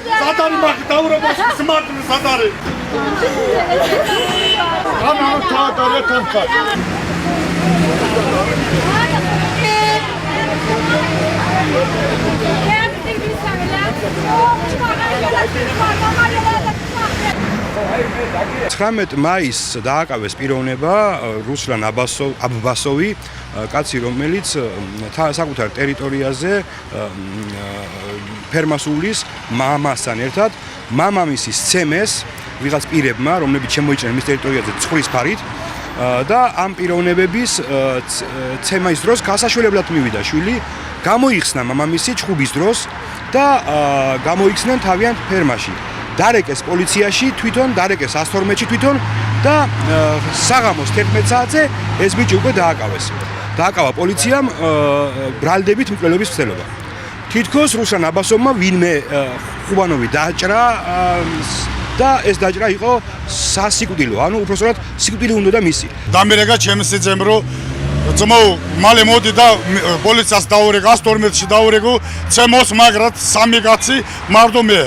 Sadari bak davra başı smartını sadari. Ana sadari tankat. მაისს დააკავეს პიროვნება რუსლან აბბასოვი, კაცი, რომელიც საკუთარ ტერიტორიაზე ფერმასულის მამასთან ერთად მამამისის ცემეს ვიღაც პირებმა, რომლებიც შემოიჭრნენ მის ტერიტორიაზე ცხვრის ფარით და ამ პიროვნებების ცემის დროს გასაშველებლად მივიდა შვილი, გამოიხსნა მამამისი ჩხუბის დროს და გამოიხსნენ თავიანთ ფერმაში. დარეკეს პოლიციაში თვითონ, დარეკეს 112-ში თვითონ და საღამოს 11 საათზე ეს ბიჭი უკვე დააკავეს. დააკავა პოლიციამ ბრალდებით მკვლელობის მცდელობა. თითქოს რუსლან აბასოვმა ვინმე ხუბანოვი დაჭრა და ეს დაჭრა იყო სასიკვდილო, ანუ უბრალოდ სიკვდილი უნდა მისი. დამერეგა ჩემს სიძემ რომ ძმო მალე მოდი და პოლიციას დაურეგა 112-ში დაურეგო ცემოს მაგრად სამი კაცი მარდო მე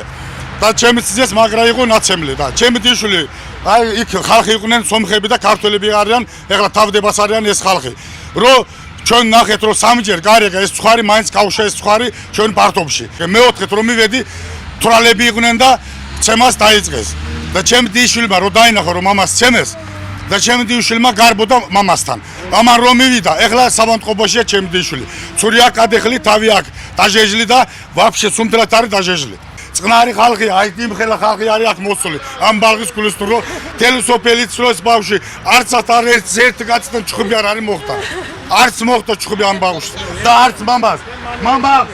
და ჩემს სიძეს მაგრა იყო ნაცემლი და ჩემი დიშვილი აი იქ ხალხი იყვნენ სომხები და ქართველები არიან ეხლა თავდებას არიან ეს ხალხი რომ ჩვენ ნახეთ რომ სამჯერ გარეგა ეს ცხარი მაინც გავშა ეს ცხარი ჩვენ პარტობში მეოთხეთ რომ მივედი თვრალები იყვნენ და ცემას დაიწყეს და ჩემი დიშვილმა რომ დაინახა რომ მამას ცემეს და ჩემი დიშვილმა გარბოდა მამასთან ამან რომ მივიდა ეხლა სამონტყობაშია ჩემი დიშვილი ცური აქ ადეხლი თავი აქ დაჟეჟლი და ვაფშე სუმთლად არის დაჟეჟლი წყნარი ხალხი აი იმხელა ხალხი არის აქ მოსული ამ ბალღის გულისტრო რომ თელესოფელი ცროს ბავში არცად არ ერთ კაცთან ჩხუბი არ არის მოხდა არც მოხდა ჩხუბი ამ ბავშვს და არც მამას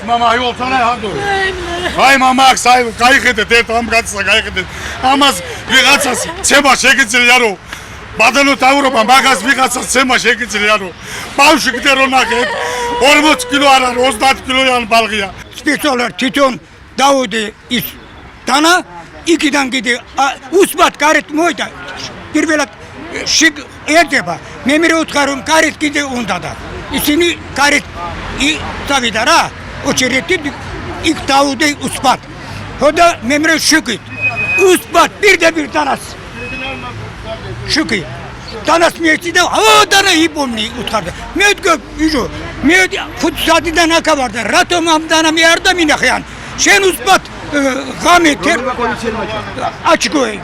მამა იოლთანა ჰანდური აი მამაკს აი გაიხედეთ ერთ ამ კაცს გაიხედეთ ამას ვიღაცას ცემა შეგიძლია რომ ბადალო დავრობა მაგას ვიღაცას ცემა შეგიძლია რომ ბავშვი კიდე რო ნახეთ 40 კილო არა 30 კილოიანი ბალღია სპეციალურად თვითონ დაუდი ის დანა იქიდან კიდე უსმათ გარეთ მოიდა პირველად ერთება მე მეუთხარ რომ გარეთ კიდე უნდა და ისინი გარეთ წავიდა რა ოჩერეთი იქ დაუდი უსმათ ხოდა მე შეკით უსმათ პირდაპირ დანას შეკი დანას მიეცი და დანა იპომნი უთხარდა მე თქვა იშო მე 5 საათიდან აკავარდა რატომ ამ დანა მე არ დამინახიან შენ უსმათ ღამე თერ აჩგოე